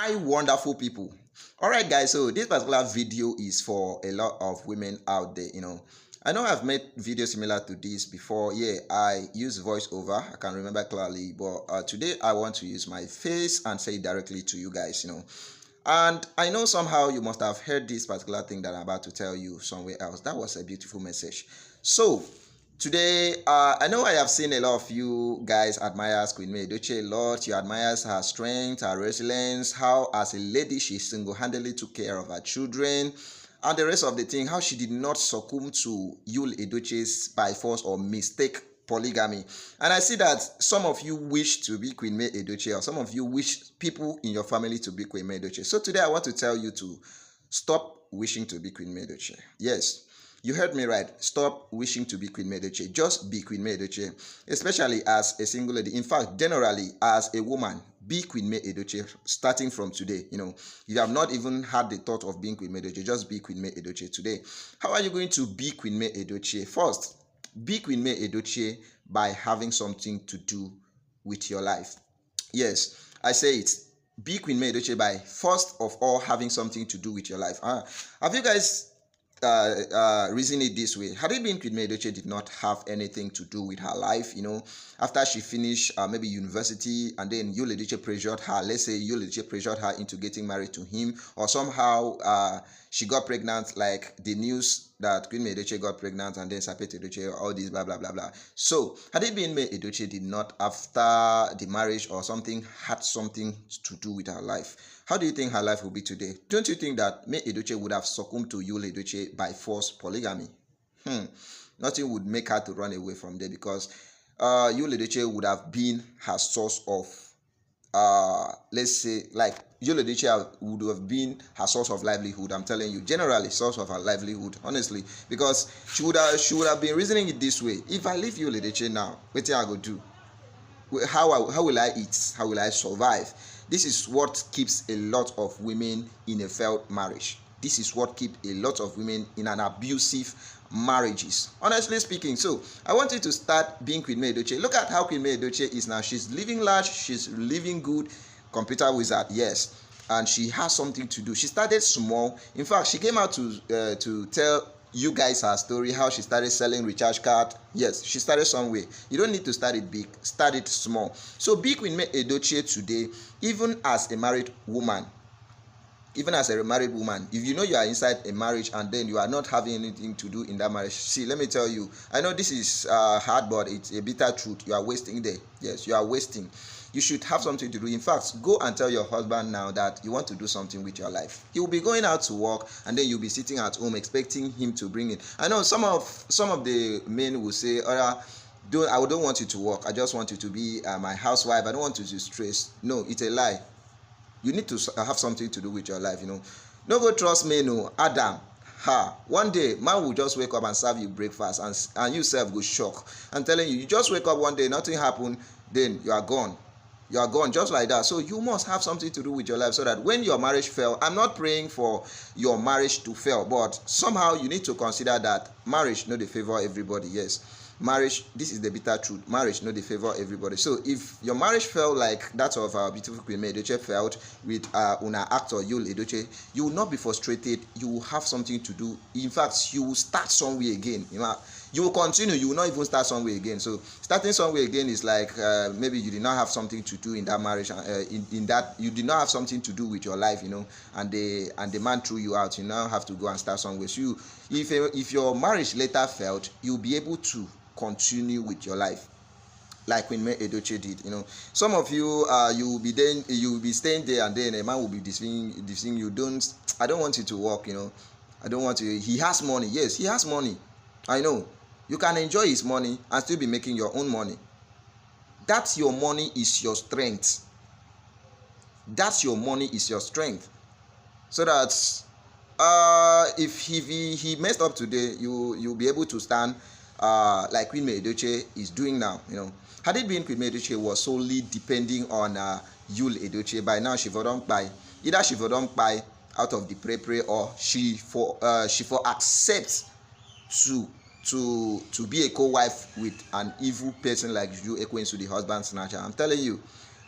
My wonderful people. All right, guys, so this particular video is for a lot of women out there. I know I've made videos similar to this before. Yeah, I use voiceover. I can remember clearly, but today I want to use my face and say it directly to you guys. And I know somehow you must have heard this particular thing that I'm about to tell you somewhere else. That was a beautiful message. So today, I know I have seen a lot of you guys admire Queen May Edochie a lot. You admire her strength, her resilience, how as a lady she single-handedly took care of her children, and the rest of the thing, how she did not succumb to Yul Edochie's by force or mistake polygamy. And I see that some of you wish to be Queen May Edochie, or some of you wish people in your family to be Queen May Edochie. So today I want to tell you to stop wishing to be Queen May Edochie. Yes, you heard me right. Stop wishing to be Queen May Edochie. Just be Queen May Edochie, especially as a single lady. In fact, generally, as a woman, be Queen May Edochie starting from today. You have not even had the thought of being Queen May Edochie. Just be Queen May Edochie today. How are you going to be Queen May Edochie? First, be Queen May Edochie by having something to do with your life. Yes, I say it. Be Queen May Edochie by first of all having something to do with your life. Have you guys reason it this way? Had it been Queen May Edochie did not have anything to do with her life, after she finished maybe university, and then Yul Edochie pressured her, let's say Yul Edochie pressured her into getting married to him, or somehow she got pregnant, like the news that Queen May Edochie got pregnant and then Sapet Edochie, all this blah blah blah blah. So had it been May Edochie did not, after the marriage or something, had something to do with her life, how do you think her life will be today? Don't you think that May Edochie would have succumbed to Yul Edochie by force polygamy? Nothing would make her to run away from there, because Yul Edochie would have been her source of, let's say, like Yul Edochie would have been her source of livelihood. I'm telling you, generally source of her livelihood, honestly, because she would have been reasoning it this way: if I leave Yul Edochie now, what thing I go do? How will I eat? How will I survive? This is what keeps a lot of women in a failed marriage. This is what keeps a lot of women in an abusive marriages, honestly speaking. So I want you to start being Queen May Edochie. Look at how Queen May Edochie is now. She's living large, she's living good, computer wizard, yes, and she has something to do. She started small. In fact, she came out to tell you guys her story, how she started selling recharge card. Yes, she started somewhere. You don't need to start it big, start it small. So be Queen May Edochie today, even as a married woman. Even as a married woman, if you know you are inside a marriage and then you are not having anything to do in that marriage, see, let me tell you, I know this is hard, but it's a bitter truth. You are wasting there. Yes, you are wasting. You should have something to do. In fact, go and tell your husband now that you want to do something with your life. He will be going out to work, and then you'll be sitting at home expecting him to bring it. I know some of the men will say, I don't want you to work. I just want you to be my housewife. I don't want you to stress. No, it's a lie. You need to have something to do with your life. No go trust me, no. Adam, one day man will just wake up and serve you breakfast, and you self go shock. I'm telling you, you just wake up one day, nothing happened, then you are gone. You are gone just like that. So you must have something to do with your life, so that when your marriage fail, I'm not praying for your marriage to fail, but somehow you need to consider that marriage no dey favor everybody. Yes, marriage, this is the bitter truth, marriage no dey favor everybody. So if your marriage fell like that of our beautiful Queen May Edochie failed with una actor Yul Edochie, you will not be frustrated. You will have something to do. In fact, you will start somewhere again. You will continue. You will not even start somewhere again. So starting somewhere again is like maybe you did not have something to do in that marriage. In that you did not have something to do with your life, and the man threw you out. You now have to go and start somewhere. So if your marriage later failed, you'll be able to continue with your life like Queen May Edochie did. Some of you you will be staying there, and then a man will be deceiving you. I don't want you to work. I don't want you. He has money. Yes, he has money. I know. You can enjoy his money and still be making your own money. That's your money is your strength. That's your money is your strength. So that if he messed up today, you'll be able to stand like Queen May Edochie is doing now. Had it been Queen May Edochie was solely depending on Yul Edochie, by now she for don't buy. Either she for don't buy out of the pray, or she for accept to be a co-wife with an evil person like you, equating to the husband snatcher. I'm telling you,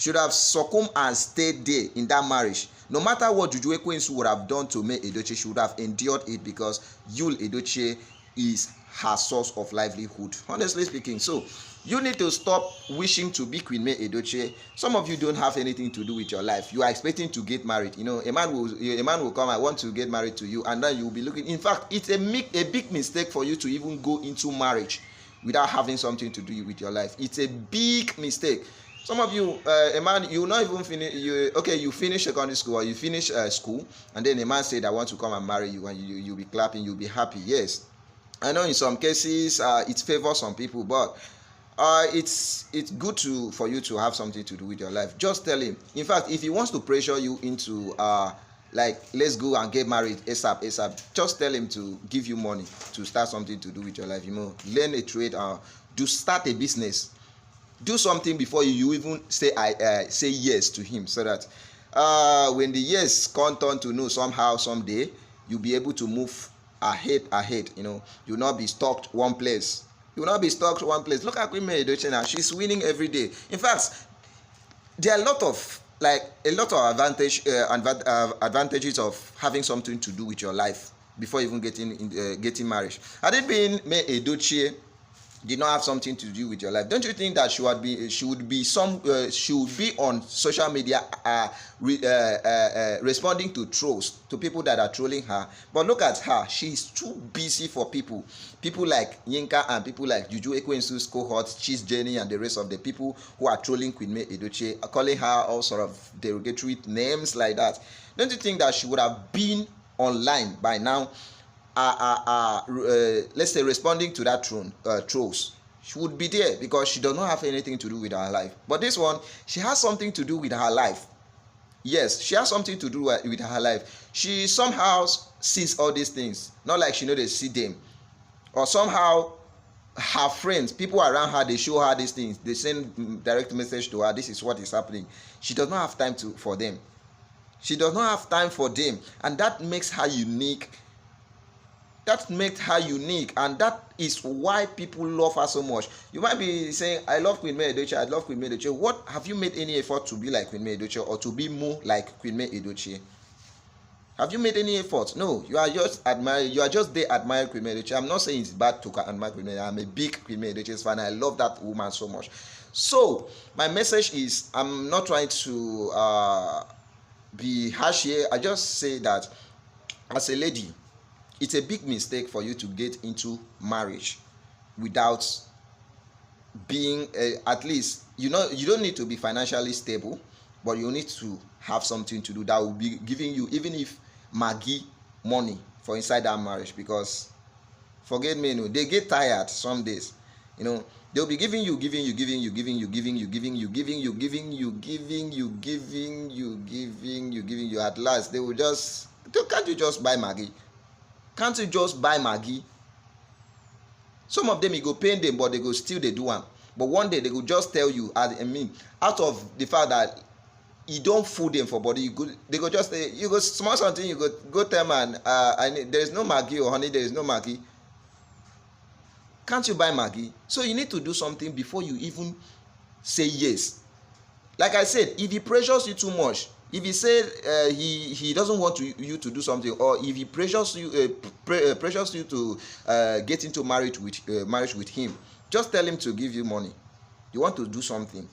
should have succumbed and stayed there in that marriage. No matter what Juju Ekwensu would have done to May Edochie, she would have endured it because Yul Edochie is her source of livelihood, honestly speaking. So you need to stop wishing to be Queen May Edochie. Some of you don't have anything to do with your life. You are expecting to get married. You know, a man will come, I want to get married to you, and then you will be looking. In fact, it's a big mistake for you to even go into marriage without having something to do with your life. It's a big mistake. Some of you, a man, you will not even finish. You finish secondary school or you finish school, and then a man said, "I want to come and marry you," and you'll be clapping, you'll be happy. Yes, I know in some cases it favors some people, but it's good for you to have something to do with your life. Just tell him. In fact, if he wants to pressure you into like, let's go and get married ASAP, just tell him to give you money to start something to do with your life. You know, learn a trade, start a business, do something before you even say yes to him, so that when the yes come turn to no somehow someday, you'll be able to move ahead. You know, you'll not be stuck one place. Look at Queen May Edochie now. She's winning every day. In fact, there are a lot of advantages of having something to do with your life before even getting married. Had it been May Edochie did not have something to do with your life, don't you think that she would be on social media responding to trolls, to people that are trolling her? But look at her, she's too busy for people like Yinka and people like Juju Ekwensu's cohorts, Cheese Jenny, and the rest of the people who are trolling Queen May Edochie, calling her all sort of derogatory names like that. Don't you think that she would have been online by now, let's say responding to that trolls? She would be there because she does not have anything to do with her life. But this one, she has something to do with her life. Yes, she has something to do with her life. She somehow sees all these things, not like she knows they see them, or somehow her friends, people around her, they show her these things, they send direct message to her, this is what is happening. She does not have time for them. And that makes her unique. And that is why people love her so much. You might be saying, I love Queen May Edochie. What, have you made any effort to be like Queen May Edochie, or to be more like Queen May Edochie? Have you made any effort? No, you are just there admiring Queen May Edochie. I'm not saying it's bad to admire Queen May. I'm a big Queen May Edochie fan. I love that woman so much. So my message is, I'm not trying to be harsh here. I just say that as a lady, it's a big mistake for you to get into marriage without being at least, you don't need to be financially stable, but you need to have something to do that will be giving you, even if Maggie, money for inside that marriage. Because forget me, they get tired some days. They'll be giving you, at last they will just, can't you just buy Maggie? Can't you just buy Maggie? Some of them, you go pain them, but they go still they do one. But one day they go just tell you, out of the fact that you don't fool them for body, they go just you go small something, you go tell man, there is no Maggie, or honey, there is no Maggie. Can't you buy Maggie? So you need to do something before you even say yes. Like I said, if he pressures you too much, if he said he doesn't want you to do something, or if he pressures you to get into marriage with him, just tell him to give you money. You want to do something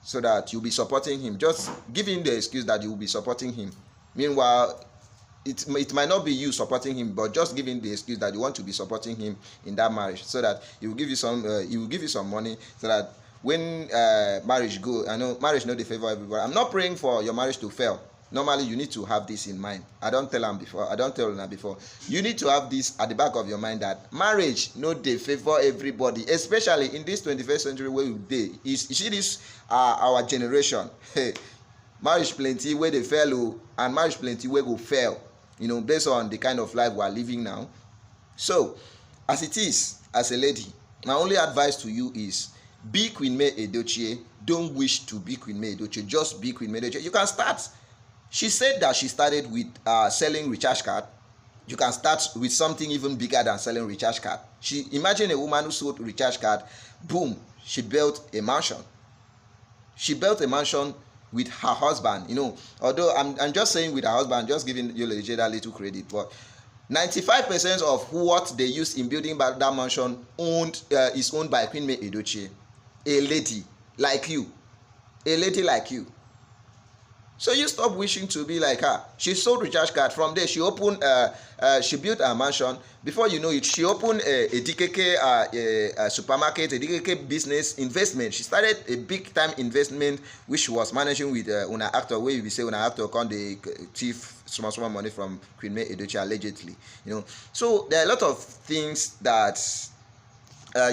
so that you'll be supporting him. Just give him the excuse that you will be supporting him. Meanwhile, it might not be you supporting him, but just give him the excuse that you want to be supporting him in that marriage, so that he will give you some money, so that when marriage go, I know marriage no dey favor everybody. I'm not praying for your marriage to fail. Normally, you need to have this in mind. I don't tell them before. You need to have this at the back of your mind, that marriage no dey favor everybody, especially in this 21st century where we dey. You see this our generation. Hey, marriage plenty where they fail, and marriage plenty where go fail. Based on the kind of life we are living now. So, as it is, as a lady, my only advice to you is, be Queen May Edochie. Don't wish to be Queen May Edochie. Just be Queen May Edochie. You can start. She said that she started with selling recharge card. You can start with something even bigger than selling recharge card. Imagine a woman who sold recharge card. Boom, she built a mansion. with her husband. Although I'm just saying with her husband, just giving Yul Edochie that little credit, but 95% of what they used in building back that mansion is owned by Queen May Edochie, a lady like you, So you stop wishing to be like her. She sold recharge card. From there, she opened. She built a mansion. Before you know it, she opened a DKK supermarket, a DKK business investment. She started a big time investment, which she was managing with una actor. Where we say una actor come the thief small money from Queen May Edochie allegedly. So there are a lot of things that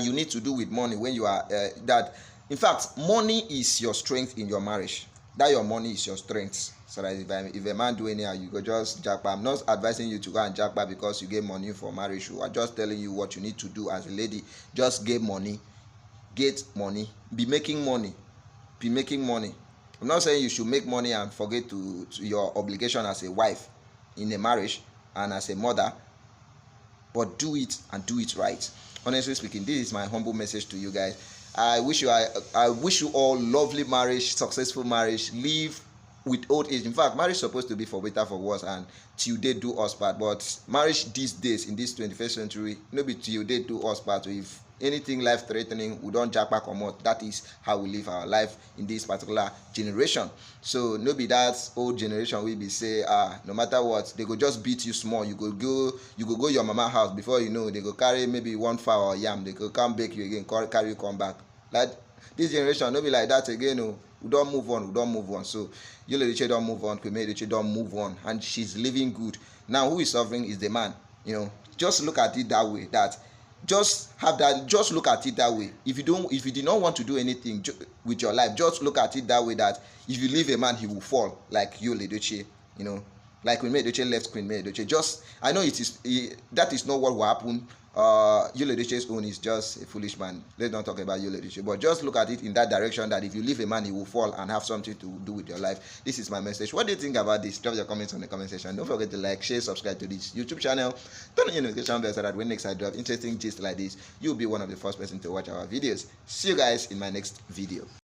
you need to do with money when you are that. In fact, money is your strength in your marriage. That your money is your strength. So that if a man do anyhow, you go just jackpot. I'm not advising you to go and jackpot because you get money for marriage. I'm just telling you what you need to do as a lady. Just get money, be making money. I'm not saying you should make money and forget to your obligation as a wife in a marriage and as a mother, but do it and do it right. Honestly speaking, this is my humble message to you guys. I wish you all lovely marriage, successful marriage, live with old age. In fact, marriage is supposed to be for better, for worse, and till they do us part. But marriage these days, in this 21st century, no be till they do us part. So if anything life threatening, we don't jack back or more. That is how we live our life in this particular generation. So no be that old generation we be say no matter what, they go just beat you small. You go go your mama house, before you know they go carry maybe one fowl or yam, they go come bake you again, carry you come back. Like this generation, no be like that again. No, we don't move on. So Yul Edochie don't move on, Queen May Edochie don't move on, and she's living good. Now who is suffering is the man. Just look at it that way. Just look at it that way. If you did not want to do anything with your life, just look at it that way, that if you leave a man, he will fall, like Yul Edochie. Like Queen May Edochie left Queen May Edochie. I know that is not what will happen. Yul Edochie's own is just a foolish man. Let's not talk about Yul Edochie, but just look at it in that direction, that if you leave a man, he will fall and have something to do with your life. This is my message. What do you think about this? Drop your comments on the comment section. Don't forget to like, share, subscribe to this YouTube channel. Turn on your notification bell so that when next I drop interesting gist like this, you'll be one of the first person to watch our videos. See you guys in my next video.